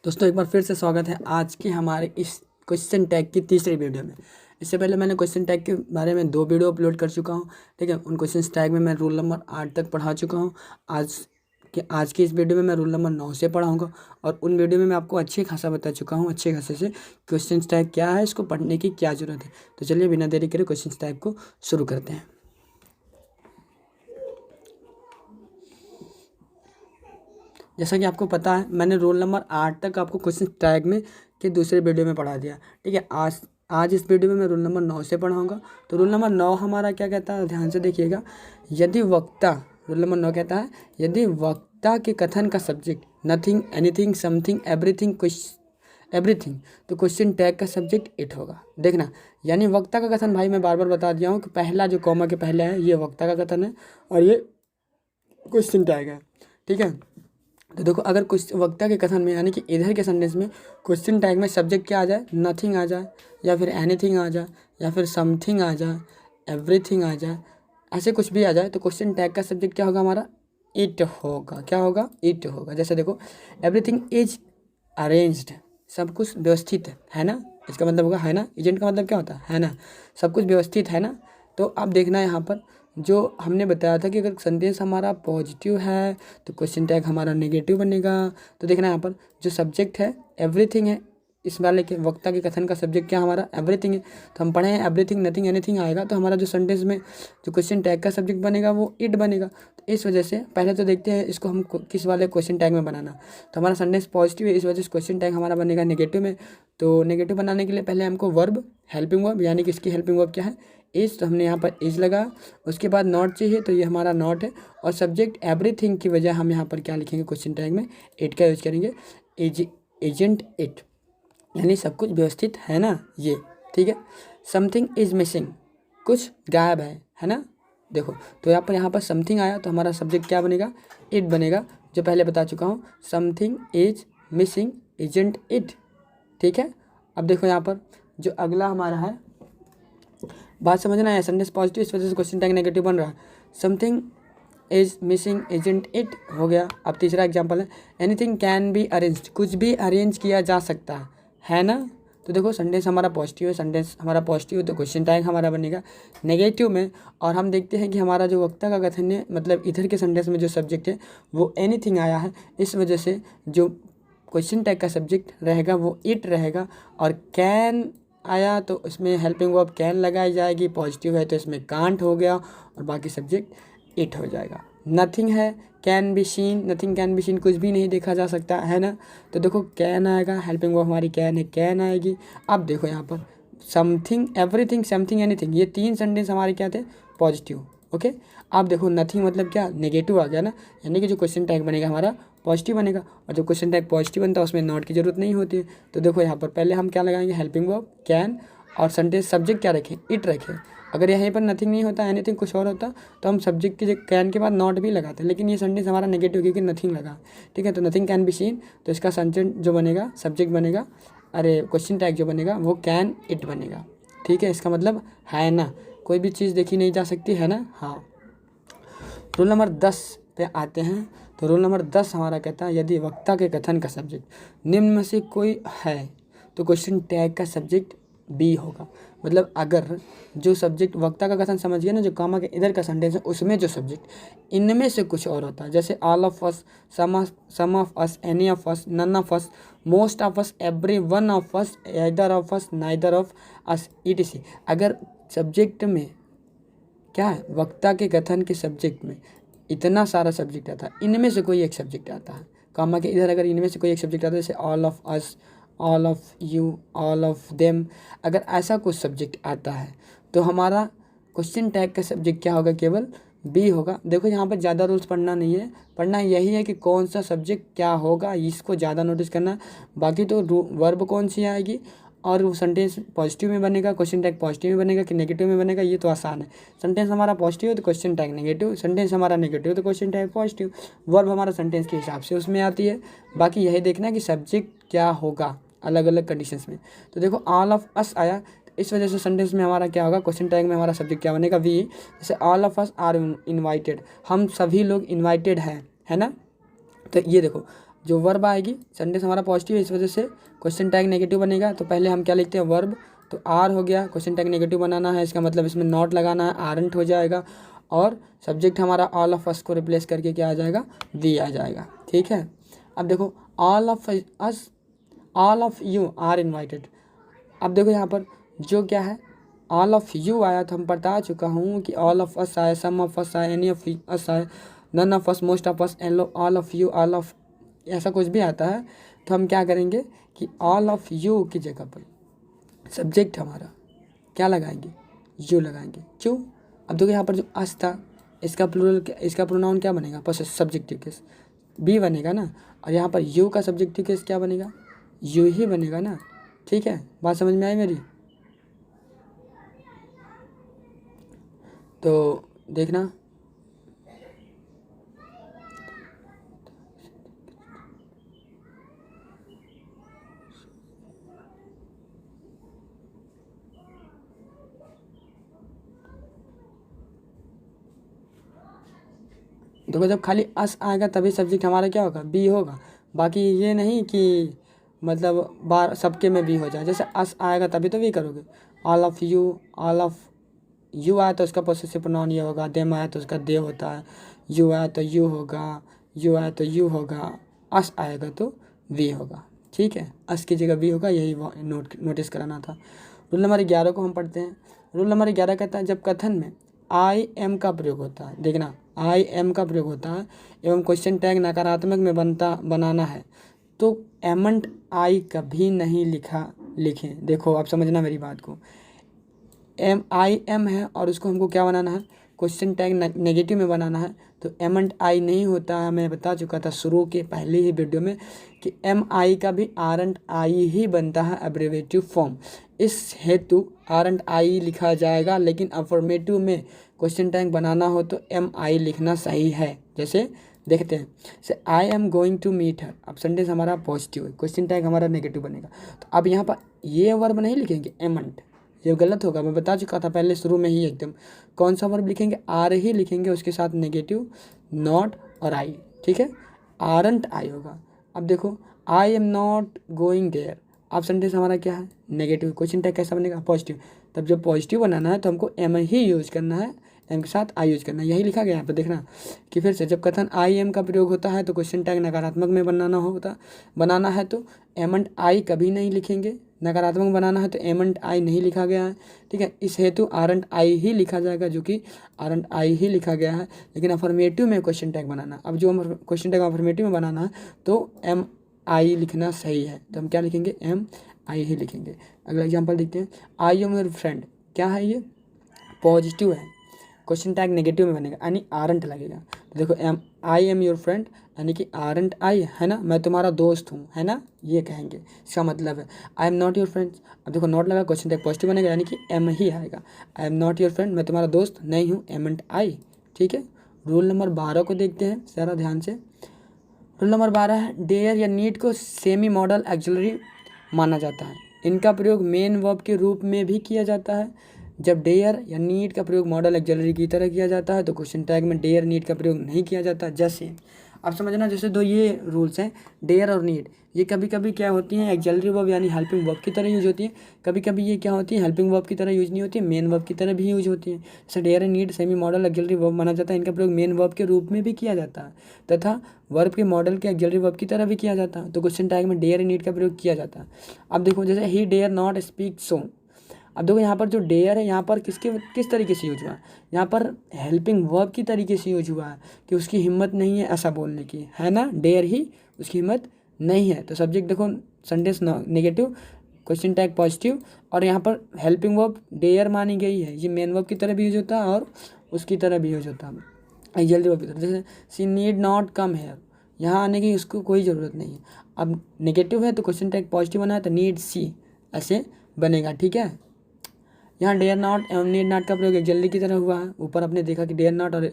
दोस्तों एक बार फिर से स्वागत है आज की हमारे इस क्वेश्चन टैग की तीसरी वीडियो में। इससे पहले मैंने क्वेश्चन टैग के बारे में 2 वीडियो अपलोड कर चुका हूं। ठीक है, उन क्वेश्चन टैग में मैं रूल नंबर 8 तक पढ़ा चुका हूं। आज की इस वीडियो में मैं रूल नंबर 9 से पढ़ाऊंगा और उन वीडियो में मैं आपको अच्छे खासा बता चुका हूँ, अच्छे खासे से क्वेश्चन टैग क्या है, इसको पढ़ने की क्या ज़रूरत है। तो चलिए बिना देरी करे क्वेश्चन टैग को शुरू करते हैं। जैसा कि आपको पता है मैंने रोल नंबर 8 तक आपको क्वेश्चन टैग में के दूसरे वीडियो में पढ़ा दिया। ठीक है, आज इस वीडियो में मैं रोल नंबर 9 से पढ़ाऊंगा। तो रोल नंबर 9 हमारा क्या कहता है, ध्यान से देखिएगा। यदि वक्ता, रोल नंबर 9 कहता है यदि वक्ता के कथन का subject nothing, anything, something, everything, तो क्वेश्चन टैग का सब्जेक्ट इट होगा। देखना, यानी वक्ता का कथन, भाई मैं बार बार बता दिया हूँ कि पहला जो कॉमा के पहले है ये वक्ता का कथन है और ये क्वेश्चन टैग है। ठीक है, तो देखो अगर कुछ वक्ता के कथन में यानी कि इधर के सेंटेंस में क्वेश्चन टैग में सब्जेक्ट क्या आ जाए, नथिंग आ जाए या फिर एनीथिंग आ जाए या फिर समथिंग आ जाए, एवरीथिंग आ जाए, ऐसे कुछ भी आ जाए, तो क्वेश्चन टैग का सब्जेक्ट क्या होगा हमारा, इट होगा। क्या होगा, इट होगा। जैसे देखो, एवरीथिंग इज अरेंज्ड, सब कुछ व्यवस्थित है ना, इसका मतलब होगा है ना। एजेंट का मतलब क्या होता है ना, सब कुछ व्यवस्थित है ना। तो अब देखना यहाँ पर जो हमने बताया था कि अगर सेंटेंस हमारा पॉजिटिव है तो क्वेश्चन टैग हमारा नेगेटिव बनेगा। तो देखना यहाँ पर जो सब्जेक्ट है एवरीथिंग है, इस वाले के वक्ता के कथन का सब्जेक्ट क्या हमारा एवरीथिंग है। तो हम पढ़े हैं एवरीथिंग, नथिंग, एनीथिंग आएगा, तो हमारा जो सेंटेंस में जो क्वेश्चन टैग का सब्जेक्ट बनेगा वो इट बनेगा। तो इस वजह से पहले तो देखते हैं इसको हम किस वाले क्वेश्चन टैग में बनाना। तो हमारा सेंटेंस पॉजिटिव है, इस वजह से क्वेश्चन टैग हमारा बनेगा नेगेटिव में। तो नेगेटिव बनाने के लिए पहले हमको वर्ब, हेल्पिंग वर्ब, यानी कि इसकी हेल्पिंग वर्ब क्या है, इज, तो हमने यहाँ पर इज लगा। उसके बाद नॉट चाहिए, तो ये हमारा नॉट है। और सब्जेक्ट एवरीथिंग की वजह हम यहाँ पर क्या लिखेंगे, क्वेश्चन टैग में इट का यूज करेंगे, एजेंट इट, यानी सब कुछ व्यवस्थित है ना ये। ठीक है, समथिंग इज मिसिंग, कुछ गायब है ना। देखो, तो यहाँ पर समथिंग आया तो हमारा सब्जेक्ट क्या बनेगा, इट बनेगा, जो पहले बता चुका हूँ, something is missing, agent it. ठीक है, अब देखो यहाँ पर जो अगला हमारा है, बात समझना है, सेंटेंस पॉजिटिव इस वजह से क्वेश्चन टैग नेगेटिव बन रहा है। Something is missing, agent it हो गया। अब तीसरा एग्जांपल है, एनीथिंग कैन बी अरेंज्ड, कुछ भी अरेंज किया जा सकता है ना। तो देखो सेंटेंस हमारा पॉजिटिव है, सेंटेंस हमारा पॉजिटिव है तो क्वेश्चन टैग हमारा बनेगा नेगेटिव में। और हम देखते हैं कि हमारा जो वक्ता का कथन है, मतलब इधर के सेंटेंस में जो सब्जेक्ट है वो एनीथिंग आया है, इस वजह से जो क्वेश्चन टैग का सब्जेक्ट रहेगा वो इट रहेगा। और कैन आया तो इसमें हेल्पिंग वर्ब कैन लगाई जाएगी, पॉजिटिव है तो इसमें कांट हो गया और बाकी सब्जेक्ट इट हो जाएगा। नथिंग है, can be seen, nothing can be seen, कुछ भी नहीं देखा जा सकता है ना। तो देखो कैन आएगा, हेल्पिंग वर्ब हमारी कैन है, कैन आएगी। अब देखो यहाँ पर समथिंग, एवरीथिंग, समथिंग, एनीथिंग, ये 3 सेंटेंस हमारे क्या थे, पॉजिटिव। ओके, अब देखो नथिंग मतलब क्या, नेगेटिव आ गया ना, यानी कि जो क्वेश्चन टैग बनेगा हमारा पॉजिटिव बनेगा। और जब क्वेश्चन टैग पॉजिटिव बनता है उसमें नॉट की जरूरत नहीं होती है। तो देखो यहाँ पर पहले हम क्या लगाएंगे, हेल्पिंग वर्ब कैन, और सेंटेंस सब्जेक्ट क्या रखें, इट रखें। अगर यहीं पर नथिंग नहीं होता, एनीथिंग कुछ और होता, तो हम सब्जेक्ट के कैन के बाद नॉट भी लगाते हैं, लेकिन ये सेंटेंस हमारा नेगेटिव क्योंकि नथिंग लगा। ठीक है, तो नथिंग कैन बी सीन, तो इसका सेंटेंस जो बनेगा, सब्जेक्ट बनेगा, अरे क्वेश्चन टैग जो बनेगा वो कैन इट बनेगा। ठीक है, इसका मतलब है ना, कोई भी चीज़ देखी नहीं जा सकती है ना। हाँ, रूल नंबर 10 पे आते हैं। तो रूल नंबर 10 हमारा कहता है, यदि वक्ता के कथन का सब्जेक्ट निम्न में से कोई है तो क्वेश्चन टैग का सब्जेक्ट बी होगा। मतलब अगर जो सब्जेक्ट वक्ता का कथन समझ गया ना, जो कामा के इधर का सेंटेंस है उसमें जो सब्जेक्ट इनमें से कुछ और होता है, जैसे all of us, some of us, any of us, none of us, most of us, every one of us, either of us, neither of us, ETC. अगर सब्जेक्ट में क्या है, वक्ता के कथन के सब्जेक्ट में इतना सारा सब्जेक्ट आता है, इनमें से कोई एक सब्जेक्ट आता है, कामा के इधर अगर इनमें से कोई एक सब्जेक्ट आता है, जैसे all of us, all of you, all of them, अगर ऐसा कुछ सब्जेक्ट आता है तो हमारा क्वेश्चन टैग का सब्जेक्ट क्या होगा, केवल बी होगा। देखो यहाँ पर ज़्यादा रूल्स पढ़ना नहीं है, पढ़ना यही है कि कौन सा सब्जेक्ट क्या होगा, इसको ज़्यादा नोटिस करना। बाकी तो वर्ब कौन सी आएगी और वो सेंटेंस पॉजिटिव में बनेगा, क्वेश्चन टैग पॉजिटिव में बनेगा कि नेगेटिव में बनेगा, ये तो आसान है। सेंटेंस हमारा पॉजिटिव है तो क्वेश्चन टैग नेगेटिव, सेंटेंस हमारा नेगेटिव तो क्वेश्चन टैग पॉजिटिव, वर्ब हमारा सेंटेंस के हिसाब से उसमें आती है। बाकी यही देखना है कि सब्जेक्ट क्या होगा अलग अलग कंडीशंस में। तो देखो ऑल ऑफ अस आया, तो इस वजह से सेंटेंस में हमारा क्या होगा, क्वेश्चन टैग में हमारा सब्जेक्ट क्या बनेगा, वी। जैसे all of us are invited, हम सभी लोग इन्वाइटेड हैं, है ना। तो ये देखो जो वर्ब आएगी, सेंटेंस हमारा पॉजिटिव है, इस वजह से क्वेश्चन टैग नेगेटिव बनेगा। तो पहले हम क्या लिखते हैं, वर्ब, तो आर हो गया, क्वेश्चन टैग नेगेटिव बनाना है, इसका मतलब इसमें नॉट लगाना है, आरंट हो जाएगा। और सब्जेक्ट हमारा ऑल ऑफ अस को रिप्लेस करके क्या आ जाएगा, वी आ जाएगा। ठीक है, अब देखो all of us, all of you are invited. अब देखो यहाँ पर जो क्या है, ऑल ऑफ यू आया तो हम बता चुका हूँ कि ऑल ऑफ अस आए, सम ऑफ अस आए, एनी ऑफ अस आए, none of us, most of us, all of you, all of, ऐसा कुछ भी आता है तो हम क्या करेंगे कि ऑल ऑफ यू की जगह पर सब्जेक्ट हमारा क्या लगाएंगे, यू लगाएंगे। क्यों, अब देखो यहाँ पर जो अस था, इसका प्लूरल, इसका प्रोनाउन क्या बनेगा, पोसेसिव सब्जेक्टिव केस बी बनेगा ना, और यहाँ पर यू का सब्जेक्टिव केस क्या बनेगा, यू ही बनेगा ना। ठीक है, बात समझ में आई मेरी। तो देखना, देखो जब खाली अस आएगा तभी सब्जेक्ट हमारा क्या होगा, बी होगा। बाकी ये नहीं कि मतलब बार सबके में बी हो जाए, जैसे अस आएगा तभी तो भी करोगे। All of you, all of you आया तो उसका पोसेसिव प्रोनाउन ये होगा, देम आया तो उसका दे होता है, यू आया तो यू होगा, यू आया तो यू होगा, अस आएगा तो वी होगा। ठीक है, अस की जगह वी होगा, यही नोटिस कराना था। रूल नंबर 11 को हम पढ़ते हैं। रूल नंबर 11 कहता है जब कथन में आई एम का प्रयोग होता है, देखना आई एम का प्रयोग होता है एवं क्वेश्चन टैग नकारात्मक में बनाना है तो एमंट आई कभी नहीं लिखें। देखो आप समझना मेरी बात को, एम है और उसको हमको क्या बनाना है, क्वेश्चन टैग नेगेटिव में बनाना है तो एमंट आई नहीं होता है। मैं बता चुका था शुरू के पहले ही वीडियो में कि एम आई का भी आरंट आई ही बनता है एब्रिवेटिव फॉर्म। इस हेतु आरंट आई लिखा जाएगा, लेकिन अफर्मेटिव में क्वेश्चन टैग बनाना हो तो एम आई लिखना सही है। जैसे देखते हैं, say I am going to meet her, अब सेंटेंस हमारा पॉजिटिव है, क्वेश्चन टैग हमारा नेगेटिव बनेगा। तो अब यहाँ पर ये वर्ब नहीं लिखेंगे एमंट, ये गलत होगा, मैं बता चुका था पहले शुरू में ही एकदम। कौन सा वर्ब लिखेंगे, आर ही लिखेंगे, उसके साथ नेगेटिव नॉट और आई। ठीक है, आरंट आई होगा। अब देखो I am not going there, अब सेंटेंस हमारा क्या है, नेगेटिव, क्वेश्चन टैग कैसा बनेगा, पॉजिटिव। तब जब पॉजिटिव बनाना है तो हमको एम ही यूज करना है, एम के साथ आई यूज करना है, यही लिखा गया यहाँ पर। देखना कि फिर से जब कथन आई एम का प्रयोग होता है तो क्वेश्चन टैग नकारात्मक में बनाना है तो एमंट आई कभी नहीं लिखेंगे, नकारात्मक बनाना है तो एमंट आई नहीं लिखा गया है। ठीक है, इस हेतु आरंट आई ही लिखा जाएगा, जो कि आरंट आई ही लिखा गया है। लेकिन अफर्मेटिव में क्वेश्चन टैग बनाना, अब जो हम क्वेश्चन टैग अफर्मेटिव में बनाना है तो एम आई लिखना सही है, तो हम क्या लिखेंगे, एम आई ही लिखेंगे। अगला एग्जाम्पल देखते हैं, आई एम योर फ्रेंड, क्या है ये, पॉजिटिव है, क्वेश्चन टैग नेगेटिव में बनेगा यानी आरंट लगेगा। तो देखो am I am your friend यानी कि आरंट आई है ना, मैं तुम्हारा दोस्त हूँ, है ना, ये कहेंगे, इसका मतलब है। आई एम नॉट योर फ्रेंड, अब देखो नॉट लगा, क्वेश्चन टैग पॉजिटिव बनेगा यानी कि एम ही आएगा। आई एम नॉट योर फ्रेंड, मैं तुम्हारा दोस्त नहीं हूँ, एमंट आई। ठीक है, रूल नंबर 12 को देखते हैं ज़रा ध्यान से। रूल नंबर 12 है डेयर या नीड को सेमी मॉडल एक्सिलरी माना जाता है। इनका प्रयोग मेन वर्ब के रूप में भी किया जाता है। जब डेयर या नीड का प्रयोग मॉडल एक्सिलरी की तरह किया जाता है तो क्वेश्चन टैग में डेयर नीड का प्रयोग नहीं किया जाता। जैसे अब समझना, जैसे दो ये रूल्स हैं, डेयर और नीड, ये कभी कभी क्या होती हैं, एक्सिलरी वर्ब यानी हेल्पिंग वर्ब की तरह यूज होती है, कभी कभी ये क्या होती है, हेल्पिंग वर्ब की तरह यूज नहीं होती है, मेन वर्ब की तरह भी यूज होती है। जैसे dare and need semi modal auxiliary verb माना जाता है, इनका प्रयोग मेन वर्ब के रूप में भी किया जाता है तथा वर्ब के मॉडल के एक्सिलरी वर्ब की तरह भी किया जाता है। तो क्वेश्चन टैग में डेयर एंड नीड का प्रयोग किया जाता है। अब देखो जैसे ही डेयर नॉट स्पीक सो, अब देखो यहाँ पर जो डेयर है यहाँ पर किस तरीके से यूज हुआ है, यहाँ पर हेल्पिंग वर्ब की तरीके से यूज हुआ है कि उसकी हिम्मत नहीं है ऐसा बोलने की, है ना, डेयर ही उसकी हिम्मत नहीं है। तो सब्जेक्ट देखो sentence negative, question tag positive, और यहाँ पर हेल्पिंग वर्ब डेयर मानी गई है, ये मेन वर्ब की तरह भी यूज होता है और उसकी तरह भी यूज होता है, जल्दी वर्ब की तरह। जैसे सी नीड नॉट कम हेयर, यहाँ आने की उसको कोई ज़रूरत नहीं है। अब नेगेटिव है तो क्वेश्चन टैग पॉजिटिव बना है तो नीड सी ऐसे बनेगा। ठीक है, यहाँ डेयर नॉट एवं नीड नॉट का प्रयोग एक्सिलरी की तरह हुआ है। ऊपर आपने देखा कि डेयर नॉट और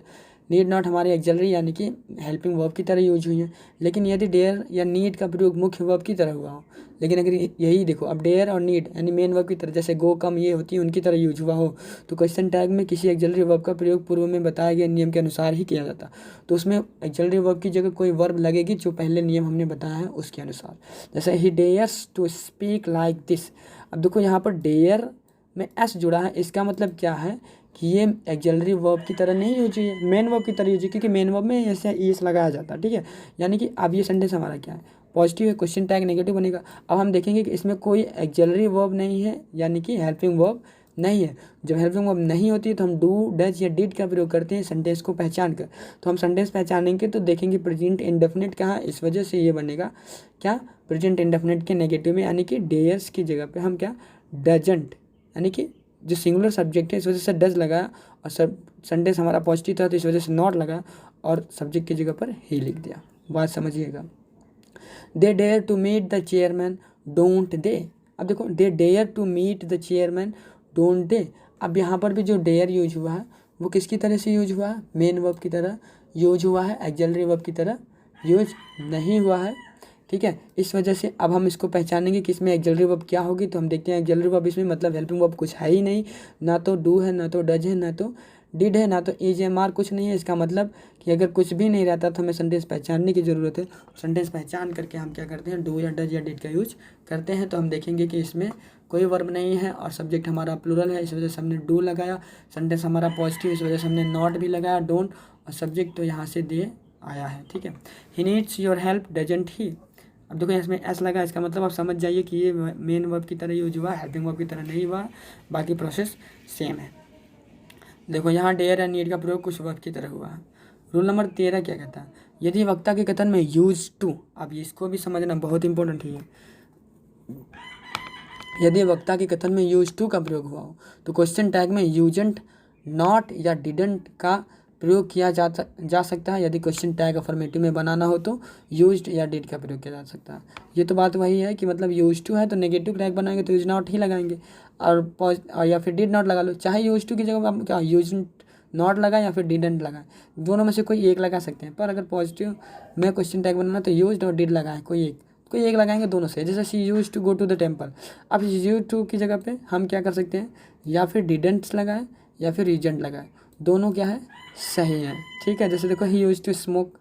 नीड नॉट हमारे एक्सिलरी यानी कि हेल्पिंग वर्ब की तरह यूज हुई हैं। लेकिन यदि डेयर या नीड का प्रयोग मुख्य वर्ब की तरह हुआ हो, लेकिन अगर यही देखो अब डेयर और नीड यानी मेन वर्ब की तरह, जैसे गो कम ये होती है उनकी तरह यूज हुआ हो, तो क्वेश्चन टैग में किसी एक्सिलरी वर्ब का प्रयोग पूर्व में बताए गए नियम के अनुसार ही किया जाता। तो उसमें एक्सिलरी वर्ब की जगह कोई वर्ब लगेगी जो पहले नियम हमने बताया है उसके अनुसार। जैसे he dares to speak like this. अब देखो यहाँ पर डेयर में एस जुड़ा है, इसका मतलब क्या है कि ये एक्सिलरी वर्ब की तरह नहीं यूज है, मेन वर्ब की तरह यूज है, क्योंकि मेन वर्ब में ऐसे ईस लगाया जाता है। ठीक है, यानी कि अब ये सेंटेंस हमारा क्या है, पॉजिटिव है, क्वेश्चन टैग नेगेटिव बनेगा। अब हम देखेंगे कि इसमें कोई एक्सिलरी वर्ब नहीं है, यानी कि हेल्पिंग वर्ब नहीं है। जब हेल्पिंग वर्ब नहीं होती है तो हम डू, डज या डिड का प्रयोग करते हैं सेंटेंस को पहचान कर। तो हम सेंटेंस पहचानेंगे तो देखेंगे प्रेजेंट इंडेफिनिट कहाँ, इस वजह से ये बनेगा क्या, प्रेजेंट इंडेफिनिट के नेगेटिव में, यानी कि डेयर्स की जगह पे हम क्या, डजंट, यानी कि जो सिंगुलर सब्जेक्ट है इस वजह से डज लगाया, और सब सेंटेंस हमारा पॉजिटिव था तो इस वजह से नॉट लगाया और सब्जेक्ट की जगह पर ही लिख दिया। बात समझिएगा। They dare to meet the chairman don't they. अब देखो they dare to meet the chairman don't they. अब यहाँ पर भी जो डेयर यूज हुआ है वो किसकी तरह से यूज हुआ है, मेन वर्ब की तरह यूज हुआ है, एक्सिलरी वर्ब की तरह यूज नहीं हुआ है। ठीक है, इस वजह से अब हम इसको पहचानेंगे कि इसमें एक्सिलरी वर्ब क्या होगी। तो हम देखते हैं एक्सिलरी वर्ब इसमें मतलब हेल्पिंग वर्ब कुछ है ही नहीं, ना तो डू है, ना तो डज है, ना तो डिड है, ना तो इज एम आर कुछ नहीं है। इसका मतलब कि अगर कुछ भी नहीं रहता तो हमें सेंटेंस पहचानने की ज़रूरत है। सेंटेंस पहचान करके हम क्या करते हैं, डू या डज या डिड का यूज करते हैं। तो हम देखेंगे कि इसमें कोई वर्ब नहीं है और सब्जेक्ट हमारा प्लूरल है, इस वजह से हमने डू लगाया। सेंटेंस हमारा पॉजिटिव, इस वजह से हमने नॉट भी लगाया, डोंट, और सब्जेक्ट तो यहाँ से दे आया है। ठीक है, he needs your help doesn't ही। अब देखो इसमें एस लगा, इसका मतलब आप समझ जाइए कि ये मेन वर्ब की तरह यूज हुआ, हेल्पिंग वर्ब की तरह नहीं हुआ, बाकी प्रोसेस सेम है। देखो यहाँ डेयर एंड नीड का प्रयोग कुछ वर्ब की तरह हुआ है। रूल नंबर 13 क्या कहता है, यदि वक्ता के कथन में यूज टू, अब इसको भी समझना बहुत इंपॉर्टेंट है। यदि वक्ता के कथन में यूज टू का प्रयोग हुआ हो तो क्वेश्चन टैग में यूजंट, नॉट या डिडंट का प्रयोग किया जा सकता है। यदि क्वेश्चन टैग अफर्मेटिव में बनाना हो तो यूज्ड या डिड का प्रयोग किया जा सकता है। ये तो बात वही है कि मतलब यूज टू है तो नेगेटिव टैग बनाएंगे तो यूज नॉट ही लगाएंगे, और या फिर डिड नॉट लगा लो। चाहे यूज टू की जगह आप क्या यूज नॉट लगाए या फिर डिडेंट लगाए, दोनों में से कोई एक लगा सकते हैं। पर अगर पॉजिटिव में क्वेश्चन टैग बनाना तो यूज्ड और डिड लगाए, कोई एक लगाएंगे, दोनों से। जैसे she use to go to the temple, अब यूज टू की जगह पे हम क्या कर सकते हैं, या फिर डिडेंट्स लगाए या फिर रीजेंट लगाए, दोनों क्या है, सही है। ठीक है, जैसे देखो ही यूज टू स्मोक,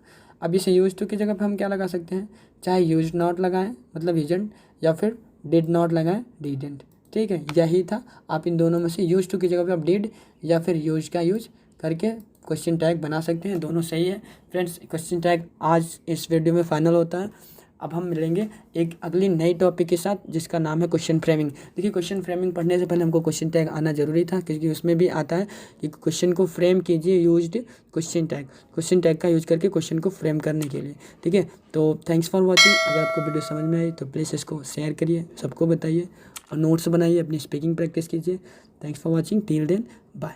अब इसे यूज टू की जगह पे हम क्या लगा सकते हैं, चाहे यूज नॉट लगाएं मतलब रीजेंट, या फिर डिड नॉट लगाएं डिडेंट। ठीक है, यही था। आप इन दोनों में से यूज टू की जगह पे आप डिड या फिर यूज का यूज करके क्वेश्चन टैग बना सकते हैं, दोनों सही है। फ्रेंड्स, क्वेश्चन टैग आज इस वीडियो में फाइनल होता है। अब हम मिलेंगे एक अगली नई टॉपिक के साथ जिसका नाम है क्वेश्चन फ्रेमिंग। देखिए, क्वेश्चन फ्रेमिंग पढ़ने से पहले हमको क्वेश्चन टैग आना जरूरी था, क्योंकि उसमें भी आता है कि क्वेश्चन को फ्रेम कीजिए यूज्ड क्वेश्चन टैग का यूज करके क्वेश्चन को फ्रेम करने के लिए। ठीक है, तो थैंक्स फॉर वॉचिंग। अगर आपको वीडियो समझ में आई तो प्लीज़ इसको शेयर करिए, सबको बताइए, और नोट्स बनाइए, अपनी स्पीकिंग प्रैक्टिस कीजिए। Thanks for watching, till then bye.